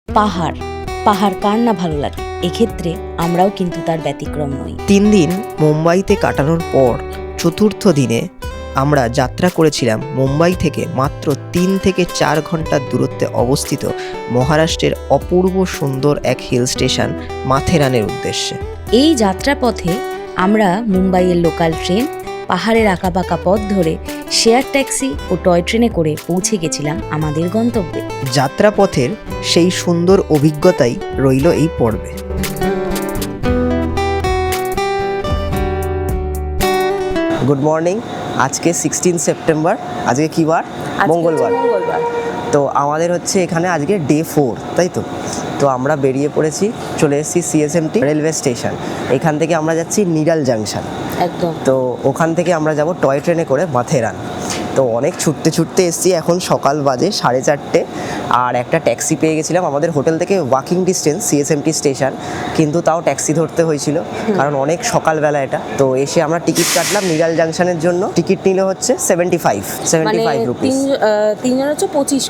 পাহাড় পাহাড় কার না ভালো লাগে, এক্ষেত্রে আমরাও কিন্তু তার ব্যতিক্রম নই। 3 দিন মুম্বাইতে কাটানোর পর চতুর্থ দিনে আমরা যাত্রা করেছিলাম মুম্বাই থেকে মাত্র 3 থেকে 4 ঘন্টার দূরত্বে অবস্থিত মহারাষ্ট্রের অপূর্ব সুন্দর এক হিল স্টেশন মাথেরানের উদ্দেশ্যে। এই যাত্রাপথে আমরা মুম্বাইয়ের লোকাল ট্রেন, পাহাড়ের আঁকাবাঁকা পথ ধরে শেয়ার ট্যাক্সি ও টয় ট্রেনে করে পৌঁছে গেছিলাম আমাদের গন্তব্যে। যাত্রাপথের সেই সুন্দর অভিজ্ঞতাই রইল এই পর্বে। Good morning. আজকে 16 সেপ্টেম্বর। আজকে কি বার? মঙ্গলবার। তো আমাদের হচ্ছে এখানে আজকে ডে 4, তাই তো? তো আমরা বেরিয়ে পড়েছি, চলে এসেছি সিএসএমটি রেলওয়ে স্টেশন। এখান থেকে আমরা যাচ্ছি নিরাল জাংশন একদম। তো ওখান থেকে আমরা যাব টয় ট্রেনে করে মাথেরান। তো অনেক ছুটতে ছুটতে এসেছি, এখন সকাল বাজে 4:30, আর একটা ট্যাক্সি পেয়ে গেছিলাম আমাদের হোটেল থেকে ওয়াকিং ডিস্টেন্স সিএসএমটি স্টেশন, কিন্তু তাও ট্যাক্সি ধরতে হয়েছিল কারণ অনেক সকালবেলা এটা। তো এসে আমরা টিকিট কাটলাম নিরাল জাংশনের জন্য। টিকিট নিল হচ্ছে 75 রুপিস। তিনজন হচ্ছে 25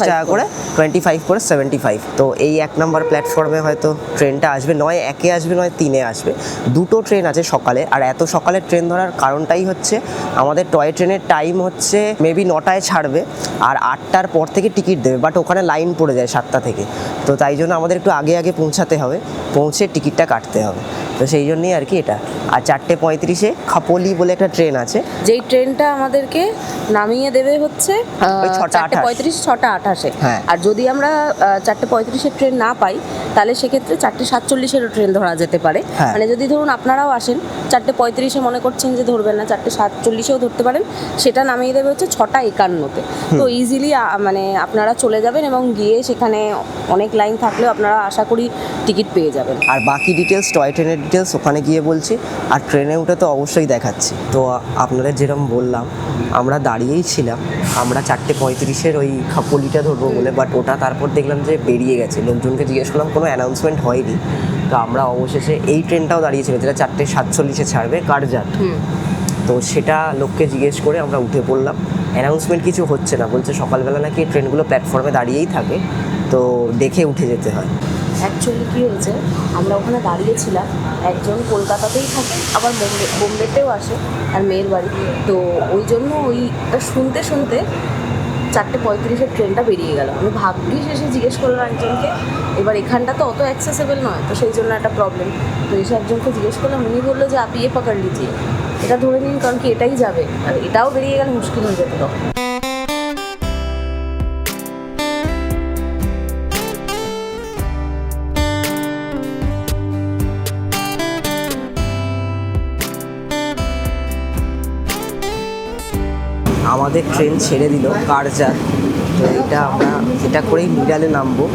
টাকা করে, 25 করে 75। তো এই 1 নম্বর প্ল্যাটফর্মে হয়তো ট্রেনটা আসবে, নয় 1-এ আসবে নয় 3-এ আসবে। দুটো ট্রেন আছে সকালে, আর এত সকালে ট্রেন ধরার কারণটাই হচ্ছে আমাদের টয় ট্রেনের টাইম হচ্ছে মেবি 9টায় ছাড়বে, আর 8টার পর থেকে টিকিট দেবে, বাট ওখানে লাইন পড়ে যায় 7টা থেকে। তো তাই জন্য আমাদের একটু আগে আগে পৌঁছাতে হবে, পৌঁছে টিকিটটা কাটতে হবে। তো সেই জন্যই আর কি এটা। আর 4:35-এ খাপোলি বলে একটা ট্রেন আছে, যেই ট্রেনটা আমাদেরকে নামিয়ে দেবে হচ্ছে 6:28 6:28। হ্যাঁ। আর যদি আমরা 4:35-এর ট্রেন না পাই, তাহলে সেক্ষেত্রে 4:47-এরও ট্রেন ধরা যেতে পারে। হ্যাঁ। মানে যদি ধরুন আপনারাও আসেন 4:35-এ মনে করছেন যে ধরবেন না, 4:47-এও ধরতে পারেন, সেটা নামিয়ে দেবে হচ্ছে 6:51-তে। তো ইজিলি মানে আপনারা চলে যাবেন এবং গিয়ে সেখানে অনেক লাইন থাকলেও আপনারা আশা করি টিকিট পেয়ে যাবেন। আর বাকি ডিটেলস, টয় ট্রেনের ডিটেলস ওখানে গিয়ে বলছি, আর ট্রেনে উঠে তো অবশ্যই দেখাচ্ছি। তো আপনাদের যেরকম বললাম, আমরা দাঁড়িয়েই ছিলাম, আমরা 4:35-এর ওই খাপোলিটা ধরবো বলে, বাট ওটা তারপর দেখলাম যে বেরিয়ে গেছে। লোকজনকে জিজ্ঞেস করলাম, কোনো অ্যানাউন্সমেন্ট হয়নি। তো আমরা অবশেষে এই ট্রেনটাও দাঁড়িয়েছিল যেটা 4:47-এ ছাড়বে, গার্জাট। তো সেটা লোককে জিজ্ঞেস করে আমরা উঠে পড়লাম। অ্যানাউন্সমেন্ট কিছু হচ্ছে না, বলছে সকালবেলা নাকি ট্রেনগুলো প্ল্যাটফর্মে দাঁড়িয়েই থাকে, তো দেখে উঠে যেতে হয়। অ্যাকচুয়ালি কী হয়েছে, আমরা ওখানে দাঁড়িয়েছিলাম, একজন কলকাতাতেই থাকে, আবার বোম্বেতেও আসে, আর মেয়ের বাড়ি। তো ওই জন্য ওইটা শুনতে শুনতে 4:35-এর ট্রেনটা বেরিয়ে গেল। আমি ভাগ্যিস এসে জিজ্ঞেস করলাম একজনকে। এবার এখানটা তো অত অ্যাক্সেসেবল নয়, তো সেই জন্য একটা প্রবলেম। তো এসে একজনকে জিজ্ঞেস করলাম, উনি বললো যে আপনি পাকাড় লিজিয়ে, এটা ধরে নিন, কারণ কি এটাই যাবে, আর এটাও বেরিয়ে গেলে মুশকিল হয়ে যেত তখন। আমাদের ট্রেন ছেড়ে দিল গার্জাট। তো এটা করেই নিরালে নামবো।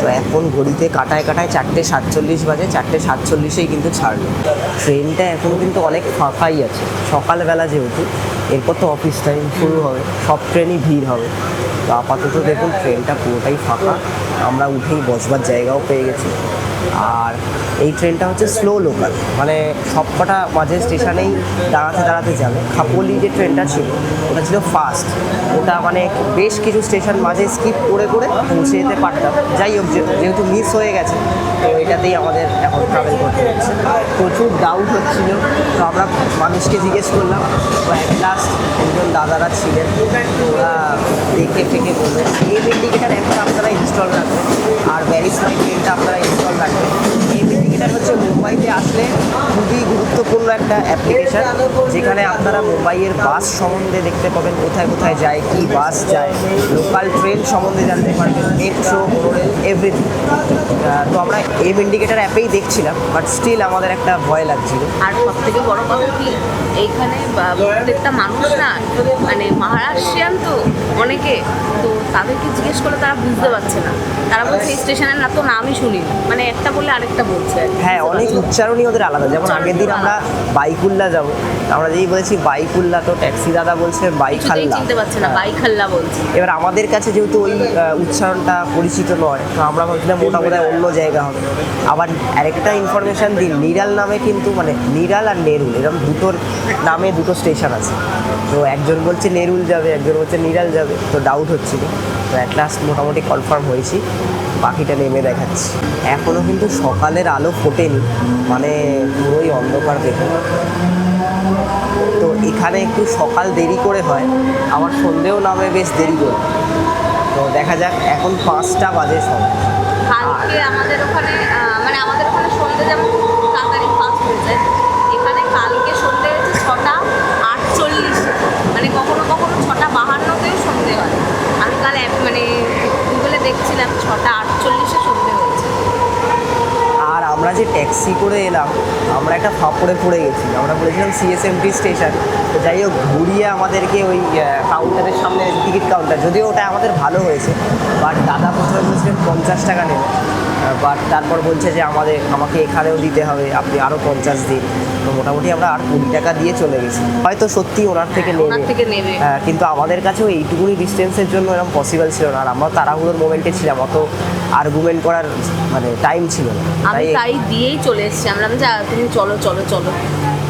তো এখন ঘড়িতে কাটায় 4:47 বাজে, 4:47-এই কিন্তু ছাড়লো। ট্রেনটা এখন কিন্তু অনেক ফাঁকাই আছে, সকালবেলা যেহেতু, এরপর তো অফিস টাইম শুরু হবে, সব ট্রেনই ভিড় হবে। তো আপাতত দেখুন ট্রেনটা পুরোটাই ফাঁকা, আমরা উঠেই বসবার জায়গাও পেয়ে গেছি। আর এই ট্রেনটা হচ্ছে স্লো লোকাল, মানে সব কটা মাঝে স্টেশনেই দাঁড়াতে যাবে। খাপোলি যে ট্রেনটা ছিল ওটা ছিল ফাস্ট, ওটা মানে বেশ কিছু স্টেশন মাঝে স্কিপ করে পৌঁছে যেতে পারতাম। যাই হোক, যেহেতু মিস হয়ে গেছে, তো এটাতেই আমাদের এখন ট্রাভেল করতে হচ্ছে। প্রচুর ডাউট হচ্ছিল, তো আমরা মানুষকে জিজ্ঞেস করলাম, তো অ্যাট লাস্ট একজন দাদারা ছিলেন, ওরা দেখে ফেকে বললেন এই ইন্ডিকেটার অ্যাপটা আপনারা ইনস্টল রাখবেন, আর ভ্যারিফাই ট্রেনটা আপনারা ইনস্টল রাখবেন। এই ইন্ডিকেটার হচ্ছে মুম্বাইতে আসলে খুবই গুরুত্বপূর্ণ একটা অ্যাপ্লিকেশান, যেখানে আপনারা মুম্বাইয়ের বাস সম্বন্ধে দেখতে পাবেন, কোথায় কোথায় যায়, কি বাস যায়, লোকাল ট্রেন সম্বন্ধে জানতে পারবেন, মেট্রো, মোনোরেল, এভরিথিং। তো আমরা এই ইন্ডিকেটার অ্যাপেই দেখছিলাম, বাট স্টিল আমাদের একটা ভয় লাগছিল। আর সব থেকে বড় কথা কি, এইখানে প্রত্যেকটা মানুষ না মানে মহারাষ্ট্রিয়ান, তো অনেকে, তো তাদেরকে জিজ্ঞেস করে তারা বুঝতে পারছে না। তারা বলছে এই স্টেশনের না তো নামই শুনি, মানে একটা বললে আরেকটা বলছে। হ্যাঁ, অনেক উচ্চারণই ওদের আলাদা। যেমন আগের দিন আমরা বাইকুল্লা যাব। আমরা যেই বলেছি বাইকুল্লা, তো ট্যাক্সি দাদা বলছে বাইখাল্লা, চিনতে পারছে না, বাইখাল্লা বলছে। এবার আমাদের কাছে যেহেতু ওই উচ্চারণটা পরিচিত নয়, তো আমরা ভাবছিলাম ওটা বোধহয় অন্য জায়গা হবে। আবার আরেকটা ইনফরমেশান দিন, নিরাল নামে কিন্তু মানে নিরাল আর নেরুল এরকম দুটোর নামে দুটো স্টেশন আছে। তো একজন বলছে নেরুল যাবে, একজন বলছে নিরাল যাবে, তো ডাউট হচ্ছিল। তো অ্যাট লাস্ট মোটামুটি কনফার্ম হয়েছি, বাকিটা নেমে দেখাচ্ছি। এখনও কিন্তু সকালের আলো ফোটেনি, মানে পুরোই অন্ধকার দেখুন। তো এখানে একটু সকাল দেরি করে হয়, আবার সন্ধেও নামে বেশ দেরি করে। তো দেখা যাক, এখন 5টা বাজে সব। কালকে আমাদের ওখানে মানে আমাদের ওখানে সন্ধে যেমন তাড়াতাড়ি ফাস্ট হয়েছে, এখানে কালকে সন্ধে হয়েছে 6:48, মানে কখনো কখনো 6:52-তেও সন্ধে হয়। আমি কাল মানে গুগলে দেখছিলাম 6:48-এ সন্ধে হয়েছে। আর আমরা যে ট্যাক্সি করে এলাম, আমরা একটা ফাঁপড়ে পড়ে গেছি। আমরা বলেছিলাম সিএসএমটি স্টেশন, তো যাই হোক ঘুরিয়ে আমাদেরকে ওই কাউন্টারের সামনে টিকিট কাউন্টার, যদিও ওটা আমাদের ভালো হয়েছে, বাট দাদা প্রথমে বলছিলেন 50 টাকা নেবে, বাট তারপর বলছে যে আমাকে এখানেও দিতে হবে, আপনি আরও 50 দিন। তো মোটামুটি আমরা আর 20 টাকা দিয়ে চলে গেছি। হয়তো সত্যি ওনার থেকে নেবে, কিন্তু আমাদের কাছেও এইটুকুনি ডিস্টেন্সের জন্য এরকম পসিবল ছিল না। আর আমরা তাড়াহুড়োর মোমেন্টে ছিলাম, অত আর্গুমেন্ট করার মানে টাইম ছিল না, তাই দিয়েই চলে এসেছি। আমরা তুমি চলো চলো চলো,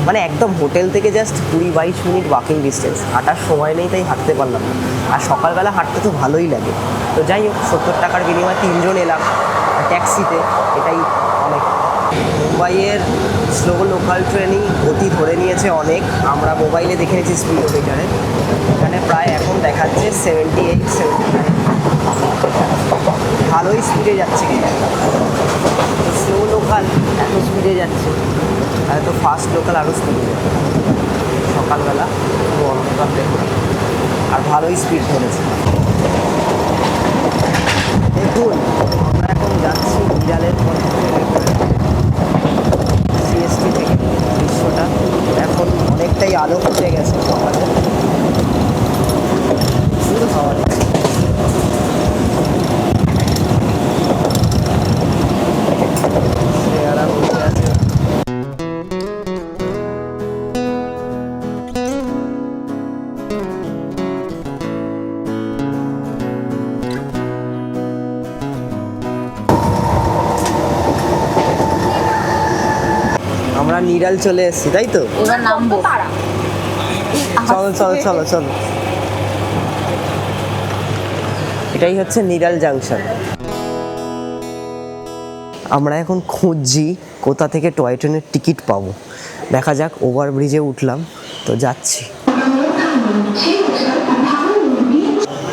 মানে একদম হোটেল থেকে জাস্ট 20-22 মিনিট ওয়াকিং ডিস্টেন্স, হাঁটার সময় নেই তাই হাঁটতে পারলাম না। আর সকালবেলা হাঁটতে তো ভালোই লাগে। তো যাই হোক, 70 টাকার বিনিময়ে 3 জন এলাম ট্যাক্সিতে, এটাই অনেক। মুম্বাইয়ের স্লো লোকাল ট্রেনই গতি ধরে নিয়েছে অনেক। আমরা মোবাইলে দেখে নিয়েছি স্পিডোমিটারে, এখানে প্রায় এখন দেখাচ্ছে 78-79, ভালোই স্পিডে যাচ্ছে। স্লো লোকাল এত স্পিডে যাচ্ছে, আর তো ফাস্ট লোকাল আরও স্পিডে যাচ্ছে। সকালবেলা অন্ধকার দেখুন, আর ভালোই স্পিড ধরেছে। দেখুন আমরা এখন যাচ্ছি বিড়ালের পথে, সিএসটি থেকে। দৃশ্যটা এখন অনেকটাই আলো ফুটে গেছে সকালে, শুধু হাওয়া দিচ্ছে। আমরা নিরাল চলে এসেছি, তাই তো? এবার নামবো। চলো চলো চলো চলো, এটাই হচ্ছে নিরাল জাংশন। আমরা এখন খুঁজছি কোথা থেকে টয় ট্রেনের টিকিট পাবো। দেখা যাক, ওভারব্রিজে উঠলাম, তো যাচ্ছি।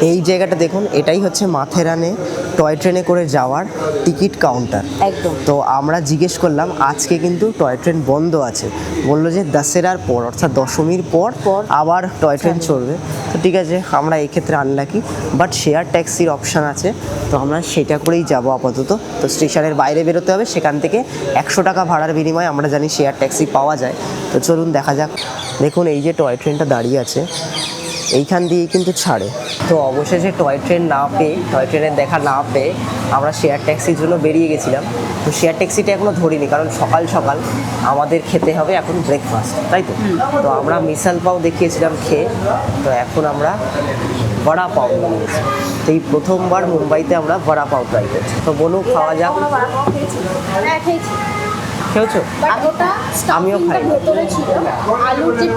এই জায়গাটা দেখুন, এটাই হচ্ছে মাথেরানে টয় ট্রেনে করে যাওয়ার টিকিট কাউন্টার। একদম। তো আমরা জিজ্ঞেস করলাম, আজকে কিন্তু টয় ট্রেন বন্ধ আছে। বললো যে দশেরার পর, অর্থাৎ দশমীর পর আবার টয় ট্রেন চলবে। তো ঠিক আছে, আমরা এই ক্ষেত্রে আনলাকি, বাট শেয়ার ট্যাক্সির অপশান আছে, তো আমরা সেটা করেই যাবো আপাতত। তো স্টেশনের বাইরে বেরোতে হবে, সেখান থেকে 100 টাকা ভাড়ার বিনিময়ে আমরা জানি শেয়ার ট্যাক্সি পাওয়া যায়। তো চলুন দেখা যাক। দেখুন এই যে টয় ট্রেনটা দাঁড়িয়ে আছে, এইখান দিয়েই কিন্তু ছাড়ে। তো অবশেষে টয় ট্রেনের দেখা না পেয়ে আমরা শেয়ার ট্যাক্সির জন্য বেরিয়ে গেছিলাম। তো শেয়ার ট্যাক্সিটা এখনও ধরিনি, কারণ সকাল সকাল আমাদের খেতে হবে এখন ব্রেকফাস্ট, তাই তো? তো আমরা মিসাল পাও দেখিয়েছিলাম খেয়ে, তো এখন আমরা বড়া পাও নিয়েছি। তো এই প্রথমবার মুম্বাইতে আমরা বড়া পাও ট্রাই করছি। তো বলুন, খাওয়া যাক। খেয়েছো? আমিও খাই। ভেতরে ছিল আলুর যে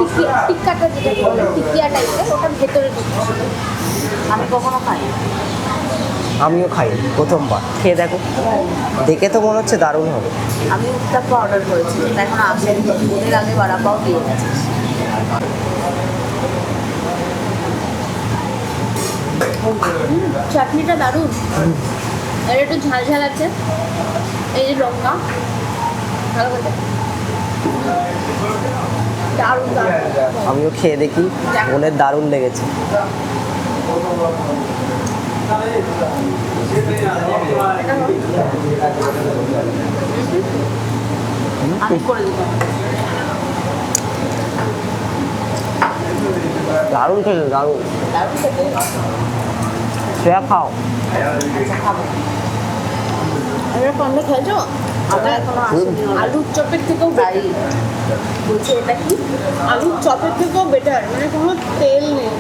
টিক্কাটা, যেটা টিকিয়া টাইপের, ওটা ভেতরে ঢুকছিল। আমি কখনো খাই, আমিও খাই, প্রথমবার। খেয়ে দেখো, দেখে তো মনে হচ্ছে দারুণ হবে। আমি উত্তাপ্পা অর্ডার করেছি, এখন আসেনি, ওদের আগে বড়া পাও দিয়ে গেছে। চাটনিটা দারুণ, আর একটু ঝাল ঝাল আছে, এই যে লঙ্কা ভালো করে দারুণ দারুণ। আমিও খেয়ে দেখি, বোনের দারুণ লেগেছে। আমি করে দিতাম। দারুণ খেলে, দারুণ। দারুণ খেতে। শ্রেয়া খাও। আচ্ছা খাবো। আমরা পান্ডা খেয়েছো? আমার এখনো আসেনি। আলুর চপের থেকেও তাই বলছে এটা কি আলুর চপের থেকেও বেটার, মানে কোনো তেল নেই।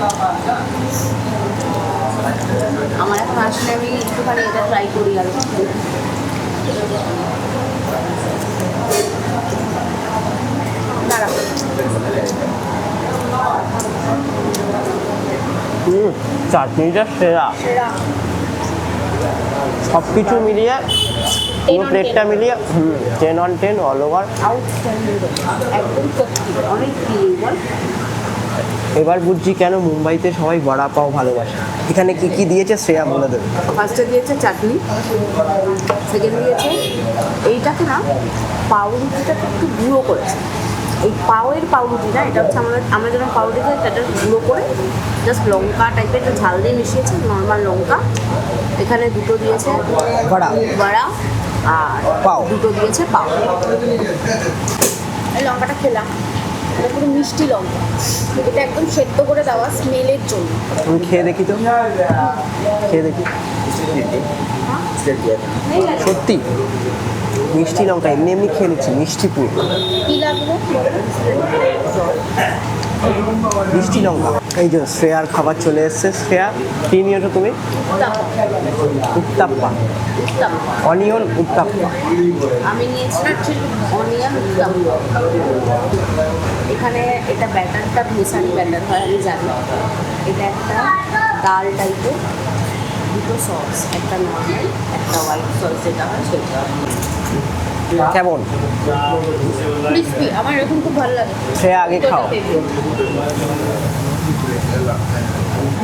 আমার এখন আসলে আমি একটুখানি এটা ট্রাই করি আর দাঁড়া। চাটনিটা সেরা, সব কিছু মিলিয়ে পুরো প্লেটটা মিলিয়ে 10 on 10 অল ওভার। একদম সত্যি অনেক বল। এবার বুঝছি কেন মুম্বাইতে সবাই বড়া পাও ভালোবাসে। এখানে কি কি দিয়েছে শ্রেয়া বলে দেবে। ফার্স্টে দিয়েছে চাটনি, সেকেন্ড দিয়েছে এইটাকে না পাউরুটিটাকে একটু গুঁড়ো করেছে। এই পাওয়ের পাউরুটি না, এটা হচ্ছে আমরা যেরকম পাউরুটি খাই সেটা গুঁড়ো করে জাস্ট লঙ্কা টাইপের একটা ঝাল দিয়ে মিশিয়েছে, নর্মাল লঙ্কা। এখানে দুটো দিয়েছে বড়া বড়া আর পাও। দুটো দিয়েছে পাও। এই লঙ্কাটা খেলাম, এটা পুরো মিষ্টি লঙ্কা, এটা একদম সেদ্ধ করে দেওয়া স্মেলের জন্য। তুমি খেয়ে দেখি তো, খেয়ে দেখি। সত্যি মিষ্টি লঙ্কা, এমনি এমনি খেয়ে নিচ্ছি, মিষ্টি পুরো কি লাগবে? মিষ্টি লঙ্কা। এই যে শ্রেয়ার খাবার চলে এসছে। শ্রেয়া কি নিয়েছো তুমি? উত্তাপ্পা, অনিয়ন উত্তাপ্পা। আমি নিয়েছি অনিয়ন উত্তাপ্পা। এখানে এটা ব্যাটারটা ভেসারি ব্যাটার হয় আমি জানি। এটা একটা ডাল টাইপের, দুটো সস, একটা নর্মাল একটা হোয়াইট সস যেটা হয় সেটা। কেমন? ক্রিসপি, আমার এরকম খুব ভালো লাগে। শ্রেয়া আগে খাও।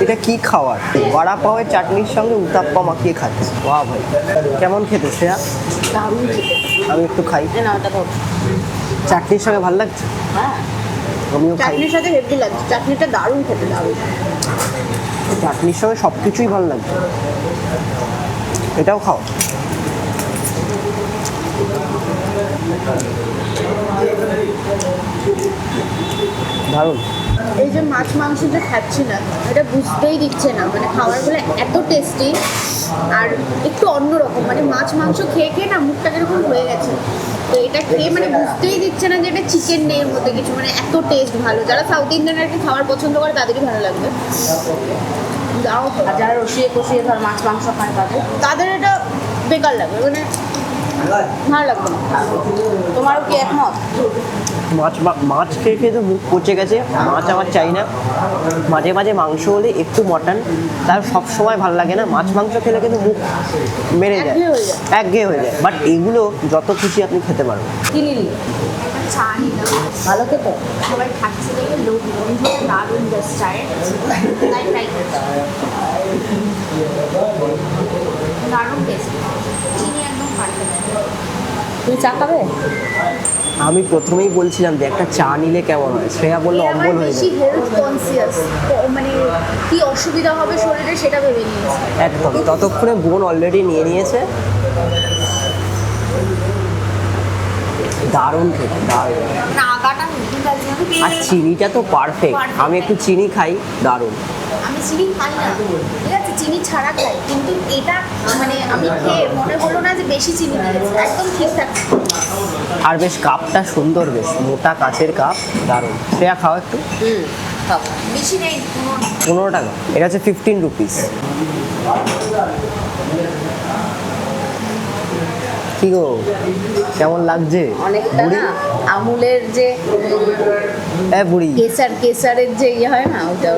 এটা কি খাওয়ার? বড়া পাওয়ের চাটনির সঙ্গে উত্তাপ্পা মাখিয়ে খাচ্ছে। বাহ ভাই, কেমন খেতে শ্রেয়া? দারুণ খেতে। আমি একটু খাই। না ওটা তো চাটনির সঙ্গে ভালো লাগছে? হ্যাঁ, আমিও খাই। চাটনির সাথে হেভি লাগছে, চাটনিটা দারুণ খেতে, দারুণ। চাটনির সঙ্গে সব কিছুই ভালো লাগছে। এটাও খাও। দারুণ। এই যে মাছ মাংস যে খাচ্ছি না, এটা বুঝতেই দিচ্ছে না, মানে খাবারগুলো এত টেস্টি আর একটু অন্যরকম, মানে মাছ মাংস খেয়ে খেয়ে না মুখটা কিরকম হয়ে গেছে। তো এটা খেয়ে মানে বুঝতেই দিচ্ছে না যে এটা চিকেন নেই এর মধ্যে কিছু, মানে এত টেস্ট ভালো। যারা সাউথ ইন্ডিয়ান আর কি খাবার পছন্দ করে তাদেরই ভালো লাগবে। দাও, আর যারা রসিয়ে কষিয়ে ধর মাছ মাংস খায় তাদের এটা বেকার লাগবে, মানে ভালো লাগবে না। তোমারও কি একমত? মাছ খেয়ে খেয়ে তো মুখ পচে গেছে। মাছ আমার চাই না। মাঝে মাঝে মাংস হলে একটু মটন, তার সব সময় ভালো লাগে না। মাছ মাংস খেলে কিন্তু মুখ মেরে যায়, একঘেয়ে হয়ে যায়। একঘেয়ে হয়ে যায়। বাট এগুলো যত খুশি আপনি খেতে পারবেন। কি নিলি? চা নিলাম, ভালো খেতে? সবাই খাচ্ছে দেখে লোক বন্ধুরা দারুণ জাস্ট চায়ের তাই ট্রাই করছি। দারুণ টেস্ট, চিনি একদম পারফেক্ট। তুই চা খাবে? আমি প্রথমেই বলছিলাম যে একটা চা নিলে কেমন হয়। শ্রেয়া বললো অম্বল হয়ে বেশি যায়। হেলথ কনসিয়াস, মানে কি অসুবিধা হবে শরীরে সেটা ভেবে নিয়েছে। একদম। ততক্ষণে বোন অলরেডি নিয়ে নিয়েছে। দারুণ খেতে, দারুণ। না আগাটা হেলথ আছে, আর চিনিটা তো পারফেক্ট। আমি একটু চিনি খাই, দারুণ। আমি চিনি খাই না, ঠিক আছে, চিনি ছাড়া খাই, কিন্তু এটা মানে আমি খেয়ে মনে হলো না যে বেশি চিনি দিয়েছে, একদম ঠিকঠাক। আর বেশ কাপটা সুন্দর, বেশ মোটা কাচের কাপ, দারুণ। শ্রেয়া খাও একটু। খাবো। বেশি নেই, 15 টাকা। এটা হচ্ছে 15 রুপিস। কি গো, কেমন লাগছে? অনেকটা বুড়ি? না আমুলের যে বুড়ি কেসারের যে ইয়ে হয় না ওটা।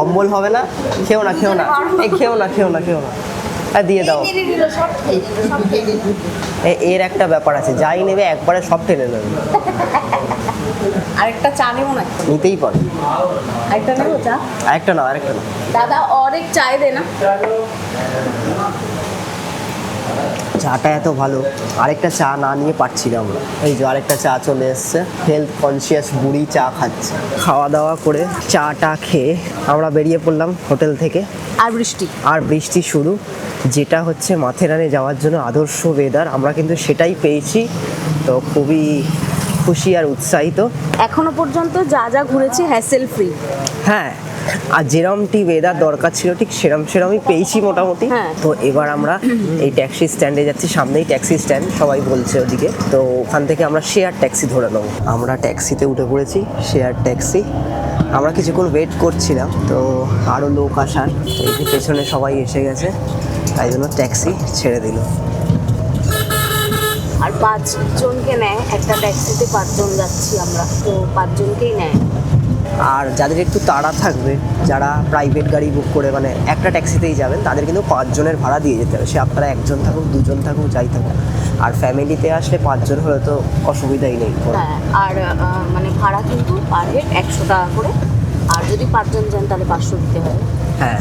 অম্বল হবে না? খেও না, খেও না, এই খেও না, খেও না, খেও না। দিয়ে দাও। সব খেয়ে নিল, সব খেয়ে নিল। এর একটা ব্যাপার আছে, যাই নেবে একবারে সব টেনে নেবে। আরেকটা চা নেবো না? নিতেই পারে। আরেকটা নেবো চা? আরেকটা না, আরেকটা না। দাদা और एक चाय देना। চাটা এত ভালো, আরেকটা চা না নিয়ে পারছি না আমরা। এই যে আরেকটা চা চলে এসছে। হেলথ কনসিয়াস বুড়ি চা খাচ্ছে। খাওয়া দাওয়া করে চাটা খেয়ে আমরা বেরিয়ে পড়লাম হোটেল থেকে। আর বৃষ্টি শুরু, যেটা হচ্ছে মাথেরানে যাওয়ার জন্য আদর্শ ওয়েদার। আমরা কিন্তু সেটাই পেয়েছি, তো খুবই খুশি আর উৎসাহিত। এখনো পর্যন্ত যা যা ঘুরেছি হ্যাসেল ফ্রি। হ্যাঁ, আর যেরমটি ওয়েদার দরকার ছিল ঠিক সেরমই পেয়েছি মোটামুটি। হ্যাঁ। তো এবার আমরা এই ট্যাক্সি স্ট্যান্ডে যাচ্ছি, সামনেই ট্যাক্সি স্ট্যান্ড সবাই বলছে ওদিকে। তো ওখান থেকে আমরা শেয়ার ট্যাক্সি ধরে নেবো। আমরা ট্যাক্সিতে উঠে পড়েছি, শেয়ার ট্যাক্সি। আমরা কিছুক্ষণ ওয়েট করছিলাম, তো আরও লোক আসার, তো এই যে পেছনে সবাই এসে গেছে, তাই জন্য ট্যাক্সি ছেড়ে দিল। আর 5 জনকে নেয় একটা ট্যাক্সিতে, 5 জন যাচ্ছি আমরা, তো 5 জনকেই নেয়। আর যাদের একটু তাড়া থাকবে, যারা প্রাইভেট গাড়ি বুক করে মানে একটা ট্যাক্সিতেই যাবেন, তাদের কিন্তু 5 জনের ভাড়া দিয়ে যেতে হবে। সে আপনারা 1 জন থাকুক, 2 জন থাকুক, যাই থাকুক। আর ফ্যামিলিতে আসলে 5 জন হলে তো অসুবিধাই নেই। হ্যাঁ, আর মানে ভাড়া কিন্তু পার হেড 100 টাকা করে, আর যদি 5 জন যান তাহলে 500 দিতে হবে। হ্যাঁ,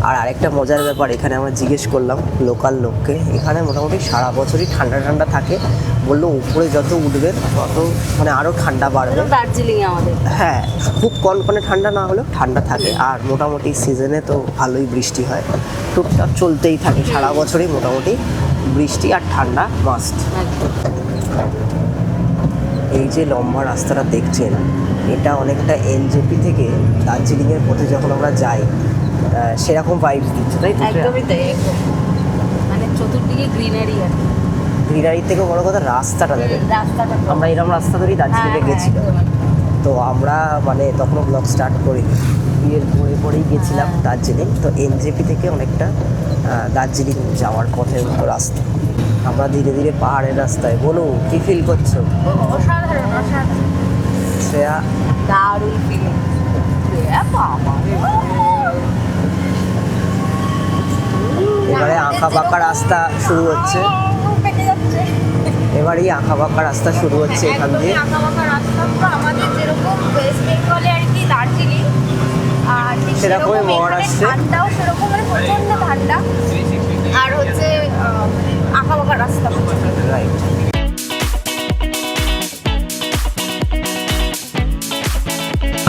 আর আরেকটা মজার ব্যাপার, এখানে আমরা জিজ্ঞেস করলাম লোকাল লোককে, এখানে মোটামুটি সারা বছরই ঠান্ডা ঠান্ডা থাকে। বললো উপরে যত উঠবেন তত মানে আরও ঠান্ডা বাড়বে। দার্জিলিং আমাদের, হ্যাঁ, খুব কনকনে ঠান্ডা না হলেও ঠান্ডা থাকে। আর মোটামুটি সিজনে তো ভালোই বৃষ্টি হয়, টুকটাক চলতেই থাকে সারা বছরই মোটামুটি বৃষ্টি আর ঠান্ডা মাস্ট। একদম। এই যে লম্বা রাস্তাটা দেখছেন, এটা অনেকটা এনজেপি থেকে দার্জিলিংয়ের পথে যখন আমরা যাই সেরকম ভাইবস দিচ্ছে, তাই তো? একদমই তাই, একদম। মানে চতুর্দিকে গ্রিনারি আর কি। গ্রিনারির থেকে বড় কথা রাস্তাটা দেখেন। রাস্তাটা আমরা এরকম রাস্তা ধরেই দার্জিলিংয়ে গেছিলাম। তো আমরা মানে তখনও ব্লগ স্টার্ট করি, বিয়ের পরেই গেছিলাম দার্জিলিং। তো এনজেপি থেকে অনেকটা দার্জিলিং যাওয়ার পথের মতো রাস্তা। আমরা ধীরে ধীরে পাহাড়ের রাস্তায়। বলো, কি ফিল করছো? অসাধারণ, অসাধারণ, শ্রেয়া? দারুণ ফিলিং। এবারে আঁকা বাঁকা রাস্তা শুরু হচ্ছে। এবারেই আঁকা বাঁকা রাস্তা শুরু হচ্ছে এখান দিয়ে। আঁকা বাঁকা রাস্তা তো আমাদের যেরকম ওয়েস্ট বেঙ্গলে আর কি দার্জিলিং, আর ঠিক সেরকমই সেরকম এখানে মহারাষ্ট্রে। ঠান্ডাও সেরকম, মানে প্রচন্ড ঠান্ডা। আর হচ্ছে আঁকা বাঁকা রাস্তা। রাইট।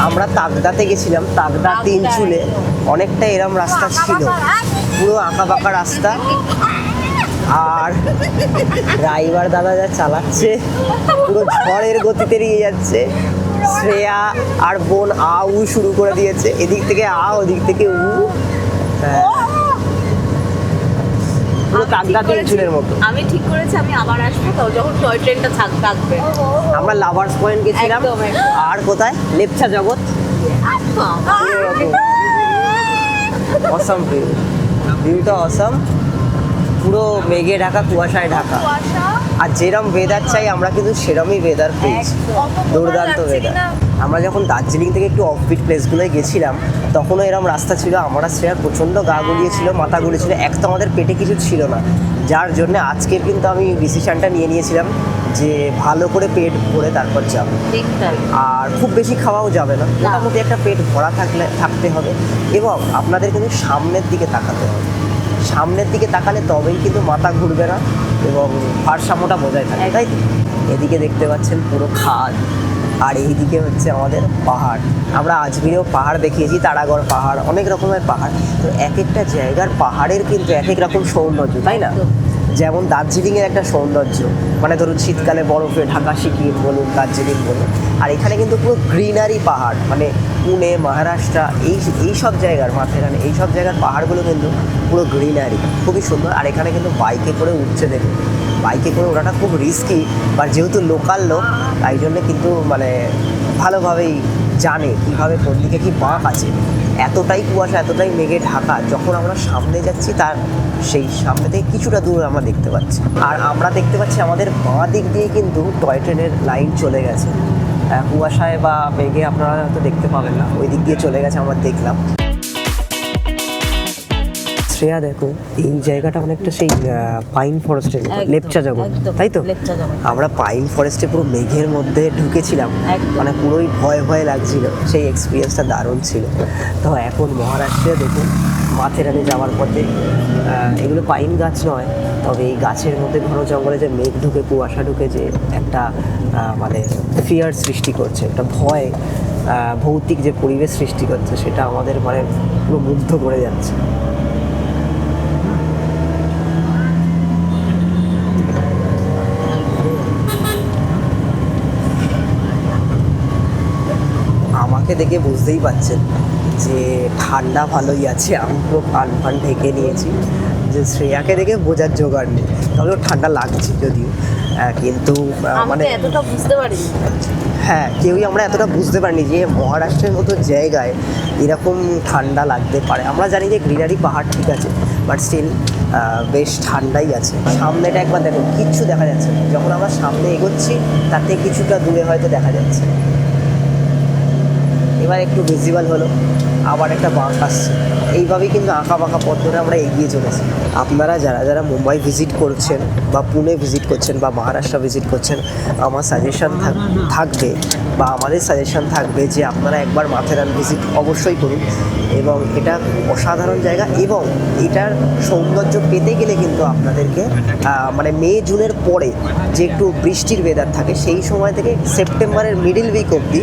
আমরা তাগদাতে গেছিলাম, তাগদা তিনচুলে অনেকটা এরম রাস্তা ছিল, পুরো আঁকা বাঁকা রাস্তা। আর ড্রাইভার দাদা যা চালাচ্ছে পুরো ঝড়ের গতিতে নিয়ে যাচ্ছে। শ্রেয়া আর বোন আ উ শুরু করে দিয়েছে, এদিক থেকে আ, ওদিক থেকে উ। পুরো তাগদা তিনচুলের মতো। আমি ঠিক করেছি আমি আবার আসবো, তো যখন টয় ট্রেনটা থাকবে। আমরা লাভার্স পয়েন্ট গেছিলাম, একদম, একদম। আর কোথায় লেপচা জগৎ। অসাম ভিউ, ভিউটা অসাম, পুরো মেঘে ঢাকা, কুয়াশায় ঢাকা। আর যেরম ওয়েদার চাই আমরা কিন্তু সেরমই ওয়েদার পেয়েছি, দুর্দান্ত ওয়েদার। আমরা যখন দার্জিলিং থেকে একটু অফবিট প্লেসগুলোয় গেছিলাম তখনও এরম রাস্তা ছিল। আমরা শ্রেয়ার প্রচণ্ড গা গুলিয়েছিল, মাথা গুলিয়েছিল, এক তো আমাদের পেটে কিছু ছিল না, যার জন্য আজকের কিন্তু আমি ডিসিশনটা নিয়ে নিয়েছিলাম যে ভালো করে পেট ভরে তারপর যাব। আর খুব বেশি খাওয়াও যাবে না, মোটামুটি একটা পেট ভরা থাকতে হবে। এবং আপনাদের কিন্তু সামনের দিকে তাকাতে হবে, সামনের দিকে তাকালে তবেই কিন্তু মাথা ঘুরবে না এবং ভারসাম্যটা বজায় থাকে, তাই তো? এদিকে দেখতে পাচ্ছেন পুরো খাদ, আর এইদিকে হচ্ছে আমাদের পাহাড়। আমরা আজমিরেও পাহাড় দেখিয়েছি, তারাগড় পাহাড়, অনেক রকমের পাহাড়। তো এক একটা জায়গার পাহাড়ের কিন্তু এক এক রকম সৌন্দর্য, তাই না? যেমন দার্জিলিংয়ের একটা সৌন্দর্য, মানে ধরুন শীতকালে বরফে ঢাকা সিকিম বলুন, দার্জিলিং বলুন। আর এখানে কিন্তু পুরো গ্রিনারি পাহাড়, মানে পুনে, মহারাষ্ট্র, এই সব জায়গার, মাথেরান, এই সব জায়গার পাহাড়গুলো কিন্তু পুরো গ্রিনারি, খুবই সুন্দর। আর এখানে কিন্তু বাইকে করে উঠছে, দেখুন বাইকে করে ওঠাটা খুব রিস্কি, বা যেহেতু লোকাল লোক তাই জন্যে কিন্তু মানে ভালোভাবেই জানে কীভাবে কোন দিকে কী বাঁক আছে। এতটাই কুয়াশা, এতটাই মেঘে ঢাকা, যখন আমরা সামনে যাচ্ছি তার সেই সামনে থেকে কিছুটা দূর আমরা দেখতে পাচ্ছি। আর আমরা দেখতে পাচ্ছি আমাদের বাঁ দিক দিয়ে কিন্তু টয় ট্রেনের লাইন চলে গেছে। কুয়াশায় বা মেঘে আপনারা হয়তো দেখতে পাবেন না, ওই দিক দিয়ে চলে গেছে, আমরা দেখলাম। শ্রেয়া দেখো, এই জায়গাটা অনেকটা সেই পাইন ফরেস্টের লেপচা জগৎ, তাই তো? আমরা পাইন ফরেস্টে পুরো মেঘের মধ্যে ঢুকেছিলাম, মানে পুরোই ভয় ভয় লাগছিল, সেই এক্সপিরিয়েন্সটা দারুণ ছিল। তো এখন মহারাষ্ট্রে দেখুন মাথেরানে যাওয়ার পথে, এগুলো পাইন গাছ নয়, তবে এই গাছের মধ্যে ঘন জঙ্গলে যে মেঘ ঢুকে, কুয়াশা ঢুকে, যে একটা মানে ফিয়ার সৃষ্টি করছে, একটা ভয়, ভৌতিক যে পরিবেশ সৃষ্টি করছে, সেটা আমাদের মানে পুরো মুগ্ধ করে যাচ্ছে। আমাকে দেখে বুঝতেই পারছেন যে ঠান্ডা ভালোই আছে। আমি পুরো কান ঢেকে নিয়েছি, যে শ্রেয়াকে দেখে বোঝার জোগাড় নেই, তবে ওর ঠান্ডা লাগছে যদিও, কিন্তু মানে এতটা বুঝতে পারিনি। হ্যাঁ, কেউই আমরা এতটা বুঝতে পারিনি যে মহারাষ্ট্রের মতো জায়গায় এরকম ঠান্ডা লাগতে পারে। আমরা জানি যে গ্রিনারি পাহাড় ঠিক আছে, বাট স্টিল বেশ ঠান্ডাই আছে। সামনেটা একবার দেখুন, কিচ্ছু দেখা যাচ্ছে না। যখন আমরা সামনে এগোচ্ছি তাতে কিছুটা দূরে হয়তো দেখা যাচ্ছে। এবার একটু ভিজিবল হলো, আবার একটা বাঁক আসছে। এইভাবেই কিন্তু আঁকা বাঁকা পথ ধরে আমরা এগিয়ে চলেছি। আপনারা যারা যারা মুম্বাই ভিজিট করছেন বা পুনে ভিজিট করছেন বা মহারাষ্ট্র ভিজিট করছেন, আমার সাজেশন থাকবে বা আমাদের সাজেশন থাকবে যে আপনারা একবার মাথেরান ভিজিট অবশ্যই করুন। এবং এটা অসাধারণ জায়গা, এবং এটার সৌন্দর্য পেতে গেলে কিন্তু আপনাদেরকে মানে মে জুনের পরে যে একটু বৃষ্টির ওয়েদার থাকে, সেই সময় থেকে সেপ্টেম্বরের মিডিল উইক অবধি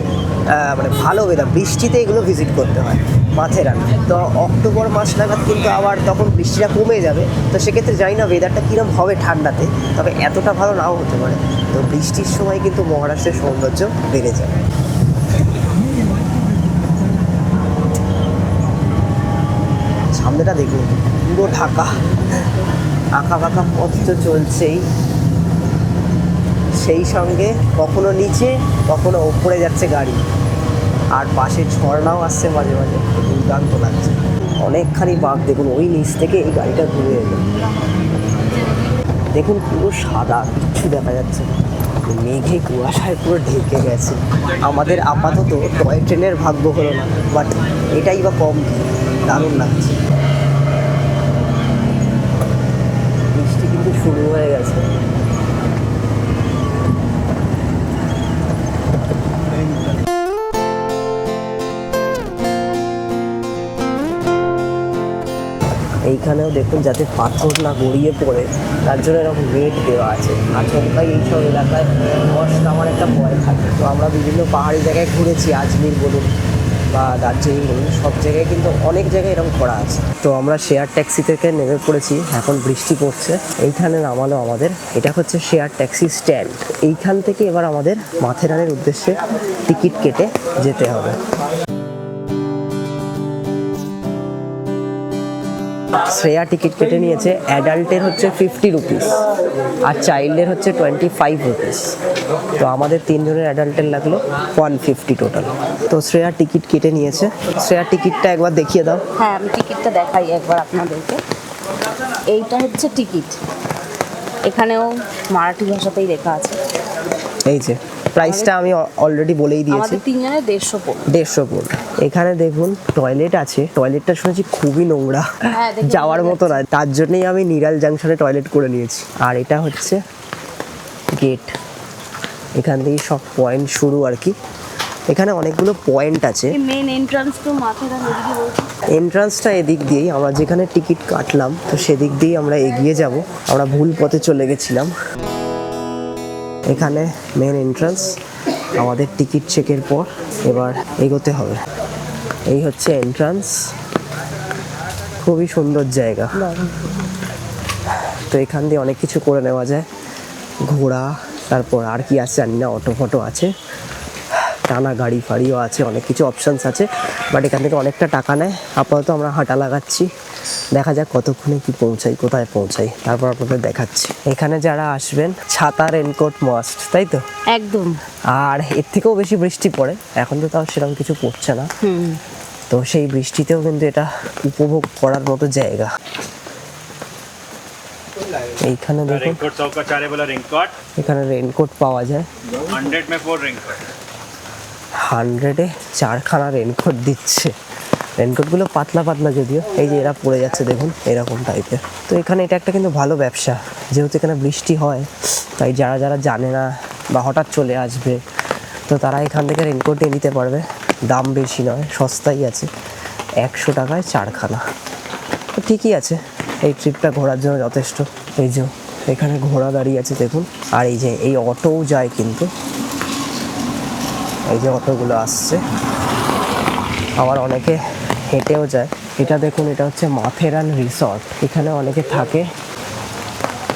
মানে ভালো ওয়েদার, বৃষ্টিতে এগুলো ভিজিট করতে হয় মাথেরান। তো অক্টোবর মাস নাগাদ কিন্তু আবার তখন বৃষ্টিটা কমে যাবে, তো সেক্ষেত্রে জানি না ওয়েদারটা কীরকম হবে ঠান্ডাতে, তবে এতটা ভালো নাও হতে পারে। তো বৃষ্টির সময় কিন্তু মহারাষ্ট্রের সৌন্দর্য বেড়ে যায়। সামনেটা দেখুন, পুরো ঢাকা, আঁকা বাঁকা পথ তো চলছেই, সেই সঙ্গে কখনো নিচে কখনো ওপরে যাচ্ছে গাড়ি, আর পাশে ঝর্ণাও আসছে মাঝে মাঝে, দুর্দান্ত লাগছে। অনেকখানি বাঁক দেখুন, ওই নিচ থেকে এই গাড়িটা ঘুরে এলো। দেখুন পুরো সাদা, কিচ্ছু দেখা যাচ্ছে না, মেঘে কুয়াশায় পুরো ঢেকে গেছে। আমাদের আপাতত টয় ট্রেনের ভাগ্য হলো না, বাট এটাই বা কম কি, দারুণ লাগছে। বৃষ্টি কিন্তু শুরু হয়ে গেছে। এইখানেও দেখুন যাতে পাথর না গড়িয়ে পড়ে, তার জন্য এরকম নেট দেওয়া আছে। আচমকাই এইসব এলাকায় ধস নামার একটা ভয় থাকে। তো আমরা বিভিন্ন পাহাড়ি জায়গায় ঘুরেছি, আজমির বলুন বা দার্জিলিং বলুন, সব জায়গায় কিন্তু অনেক জায়গায় এরকম করা আছে। তো আমরা শেয়ার ট্যাক্সি থেকে নেমে পড়েছি, এখন বৃষ্টি পড়ছে। এইখানে নামালো আমাদের, এটা হচ্ছে শেয়ার ট্যাক্সি স্ট্যান্ড। এইখান থেকে এবার আমাদের মাথেরানের উদ্দেশ্যে টিকিট কেটে যেতে হবে। শ্রেয়া টিকিট কেটে নিয়েছে, অ্যাডাল্টের হচ্ছে 50 রুপিস আর চাইল্ডের হচ্ছে 25 রুপিস। তো আমাদের তিনজনের অ্যাডাল্টের লাগলো 150 টোটাল। তো শ্রেয়া টিকিট কেটে নিয়েছে। শ্রেয়া টিকিটটা একবার দেখিয়ে দাও। হ্যাঁ, আমি টিকিটটা দেখাই একবার আপনাদেরকে। এইটা হচ্ছে টিকিট, এখানেও মারাঠি ভাষাতেই লেখা আছে। এই যে প্রাইসটা আমি অলরেডি বলেই দিয়েছি, আমাদের তিনজনের 150 পড়বে। 150 পড়বে। এখানে দেখুন টয়লেট আছে, টয়লেটটা শুনেছি খুবই নোংরা, যাওয়ার মতো না, তার জন্যই আমি নিরাল জাংশনে টয়লেট করে নিয়েছি। আর এটা হচ্ছে গেট, এখান থেকে সব পয়েন্ট শুরু আর কি। এখানে অনেকগুলো পয়েন্ট আছে। মেন এন্ট্রান্স টু মাথেরান এদিকে বলছি। এন্ট্রান্সটা এদিক দিয়েই, আমরা যেখানে টিকিট কাটলাম তো সেদিক দিয়েই আমরা এগিয়ে যাব। আমরা ভুল পথে চলে গেছিলাম। এখানে মেন এন্ট্রান্স, আমাদের টিকিট চেকের পর এবার এগোতে হবে। এই হচ্ছে এন্ট্রান্স, খুবই সুন্দর জায়গা। তো এখান দিয়ে অনেক কিছু করে নেওয়া যায়, ঘোড়া, তারপর আর কি আছে জানি না, অটো ফটো আছে, টানা গাড়ি ফাড়িও আছে, অনেক কিছু অপশানস আছে। বাট এখান থেকে অনেকটা টাকা নেয়। আপাতত আমরা হাঁটা লাগাচ্ছি, দেখা যাক কতক্ষণে কি পৌঁছাই, কোথায় পৌঁছাই, তারপর আপনাদের দেখাচ্ছি। এখানে যারা আসবেন ছাতা রেনকোট মাস্ট, তাই তো? একদম। আর এর থেকেও বেশি বৃষ্টি পড়ে, এখন তো তাও সেরকম কিছু পড়ছে না। তো সেই বৃষ্টিতেও কিন্তু এটা উপভোগ করার মতো জায়গা। এইখানে দেখুন, এখানে রেনকোট পাওয়া যায়। 100-এ 4খানা রেনকোট দিচ্ছে। রেনকোটগুলো পাতলা পাতলা যদিও, এই যে এরা পড়ে যাচ্ছে দেখুন, এরকম টাইপের। তো এখানে এটা একটা কিন্তু ভালো ব্যবসা, যেহেতু এখানে বৃষ্টি হয়, তাই যারা যারা জানে না বা হঠাৎ চলে আসবে, তো তারা এখান থেকে রেনকোট নিয়ে নিতে পারবে। দাম বেশি নয়, সস্তাই আছে, 100 টাকায় 4খানা। তো ঠিকই আছে, এই ট্রিপটা ঘোরার জন্য যথেষ্ট। এই যে এখানে ঘোড়া দাঁড়িয়ে আছে দেখুন, আর এই যে এই অটোও যায় কিন্তু, এই যে অটোগুলো আসছে, আবার অনেকে হেঁটেও যায়। এটা দেখুন, এটা হচ্ছে মাথেরান রিসর্ট, এখানে অনেকে থাকে।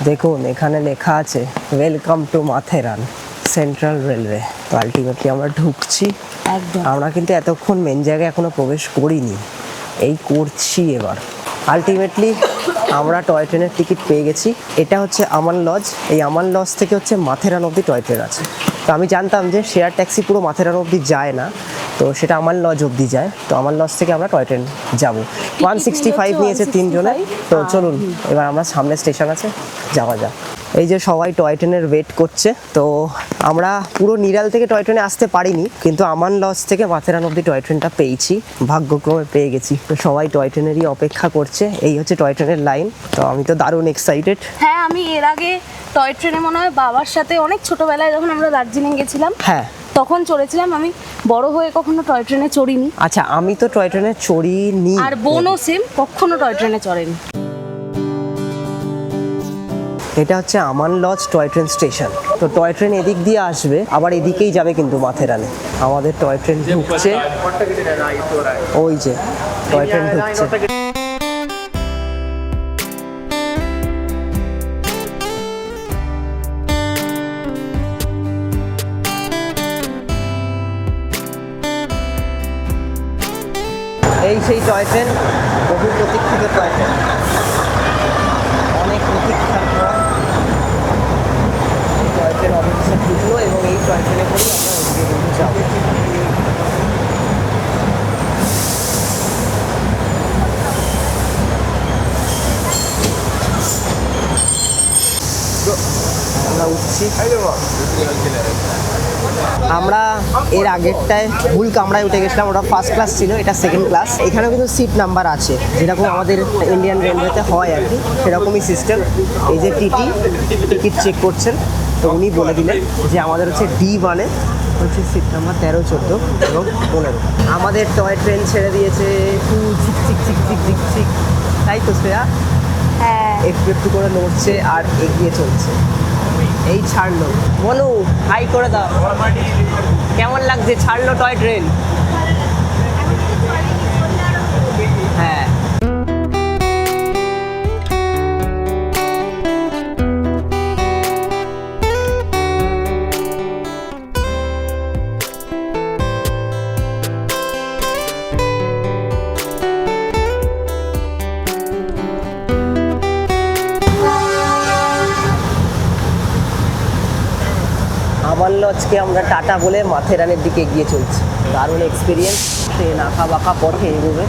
দেখুন এখানে লেখা আছে welcome to Matheran, central railway. তো আলটিমেটলি আমরা ঢুকছি একদম। আমরা কিন্তু এতক্ষণ মেন জায়গায় এখনো প্রবেশ করিনি, এই করছি এবার। আলটিমেটলি আমরা টয় ট্রেনের টিকিট পেয়ে গেছি। এটা হচ্ছে আমান লজ, এই আমান লজ থেকে হচ্ছে মাথেরান অবধি টয় ট্রেন আছে। তো আমি জানতাম যে শেয়ার ট্যাক্সি পুরো মাথেরান অবধি যায় না, তো সেটা আমার লজ অবধি যায়। তো আমার লজ থেকে আমরা টয় ট্রেন যাবো। 165 নিয়েছে 3 জনে। তো চলুন এবার আমরা সামনে স্টেশন আছে, যাওয়া যাক। এই যে সবাই টয় ট্রেনের ওয়েট করছে। তো আমরা পুরো নিরাল থেকে টয় ট্রেনে আসতে পারিনি, কিন্তু আমান লজ থেকে মাথেরান অবধি টয় ট্রেনটা পেয়েছি, ভাগ্যক্রমে পেয়ে গেছি। তো সবাই টয় ট্রেনেরই অপেক্ষা করছে, এই হচ্ছে টয় ট্রেনের লাইন। তো আমি তো দারুণ এক্সাইটেড। হ্যাঁ, আমি এর আগে টয় ট্রেনে মনে হয় বাবার সাথে অনেক ছোটবেলায় যখন আমরা দার্জিলিং গেছিলাম, হ্যাঁ তখন চড়েছিলাম। আমি বড় হয়ে কখনো টয় ট্রেনে চড়িনি। আচ্ছা, আমি তো টয় ট্রেনে চড়িনি, আর বোনও সেম কখনো টয় ট্রেনে চড়েনি। এটা হচ্ছে আমান লজ টয় ট্রেন স্টেশন। তো টয় ট্রেন এদিক দিয়ে আসবে, আবার এদিকেই যাবে কিন্তু মাথেরানে। আমাদের টয় ট্রেন ঢুকছে, ওই যে টয় ট্রেন ঢুকছে। এই সেই টয় ট্রেন, বহু প্রতীক্ষিত টয় ট্রেন, অনেক প্রতীক্ষার পর টয় ট্রেন অবশ্যই ঢুকলো এবং এই টয় ট্রেনে করেই আমরা এগিয়ে যাবো। আমরা উঠছি। আমরা এর আগেরটায় ভুল কামরায় উঠে গেছিলাম, ওটা ফার্স্ট ক্লাস ছিল, এটা সেকেন্ড ক্লাস। এখানেও কিন্তু সিট নাম্বার আছে, যেরকম আমাদের ইন্ডিয়ান রেলওয়েতে হয় আর কি, সেরকমই সিস্টেম। এই যে টিকিট চেক করছেন, তো উনি বলে দিলেন যে আমাদের হচ্ছে D1 হচ্ছে সিট নাম্বার 13, 14 এবং 15। আমাদের টয় ট্রেন ছেড়ে দিয়েছে, ঝিক ঝিক ঝিক ঝিক ঝিক ঝিক, তাই তো শ্রেয়া? হ্যাঁ, একটু একটু করে নড়ছে আর এগিয়ে চলছে। এই ছাড়লো, বলো হাই করে দাও। কেমন লাগছে? ছাড়লো টয় ট্রেন। হ্যাঁ, আমান লজকে আমরা টাটা বলে মাথেরানের দিকে এগিয়ে চলছি। দারুণ এক্সপিরিয়েন্স। ট্রেন আঁকা বাঁকা পথে এগোবে।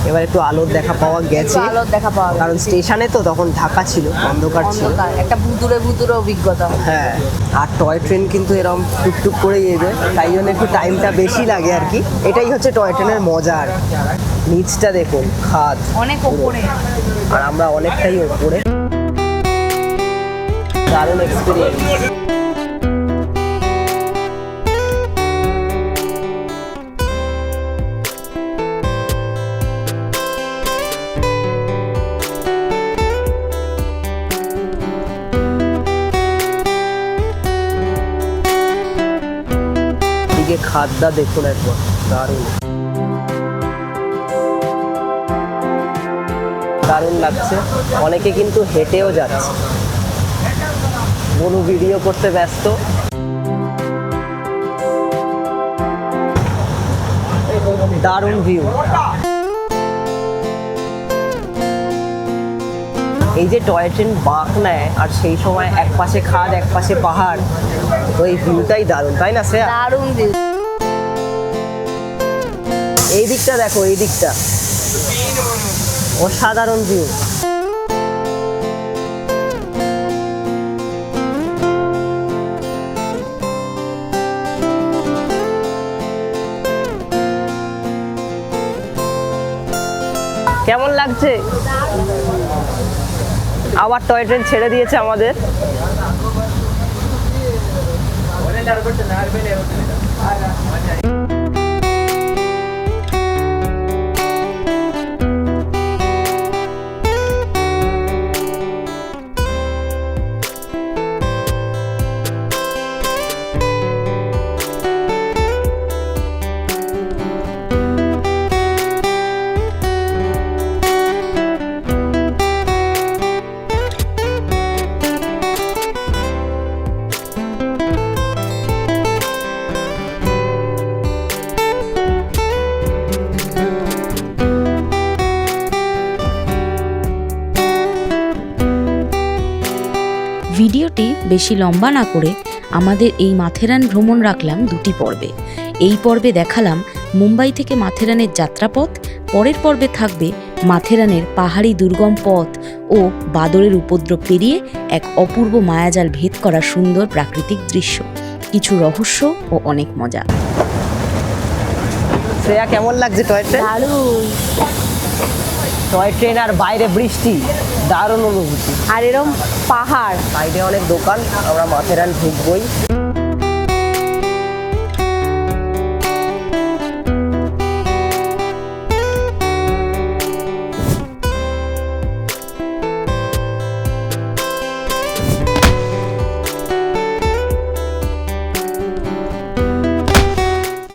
এবার একটু আলোর দেখা পাওয়া গেছে, আলোর দেখা পাওয়া গেছে। কারণ স্টেশনে তো তখন ঢাকা ছিল, অন্ধকার ছিল। একটা ভুতুরে অভিজ্ঞতা। হ্যাঁ, আর টয় ট্রেন কিন্তু এরকম টুকটুক করে এগোয়, তাই জন্য একটু টাইমটা বেশি লাগে আর কি। এটাই হচ্ছে টয় ট্রেনের মজা। আর নিচটা দেখুন, খাদ অনেক ওপরে, আর আমরা অনেকটাই ওপরে। দারুণ এক্সপিরিয়েন্স। এদিকে খাদ্যা দেখুন একবার, দারুণ দারুণ লাগছে। অনেকে কিন্তু হেঁটেও যাচ্ছে, বনু ভিডিও করতে ব্যস্ত। দারুণ ভিউ। এই যে টয় ট্রেন বাঁক নেয় আর সেই সময় এক পাশে খাদ এক পাশে পাহাড়, তো এই ভিউটাই দারুণ, তাই না শ্রেয়া? দারুণ ভিউ। এই দিকটা দেখো, এই দিকটা অসাধারণ ভিউ। কেমন লাগছে? আবার টয় ট্রেন ছেড়ে দিয়েছে আমাদের। ভিডিওটি বেশি লম্বা না করে আমাদের এই মাথেরান ভ্রমণ রাখলাম 2টি পর্বে। এই পর্বে দেখালাম মুম্বাই থেকে মাথেরানের যাত্রাপথ, পরের পর্বে থাকবে মাথেরানের পাহাড়ি দুর্গম পথ ও বাদরের উপদ্রব পেরিয়ে এক অপূর্ব মায়াজাল ভেদ করা সুন্দর প্রাকৃতিক দৃশ্য, কিছু রহস্য ও অনেক মজা। শ্রেয়া, কেমন লাগছে টয় ট্রেন? দারুণ। টয় ট্রেন আর বাইরে বৃষ্টি, দারুণ অনুভূতি। আর এরম পাহাড়, বাইরে অনেক দোকান, আমরা মাথেরান ঢুকবই।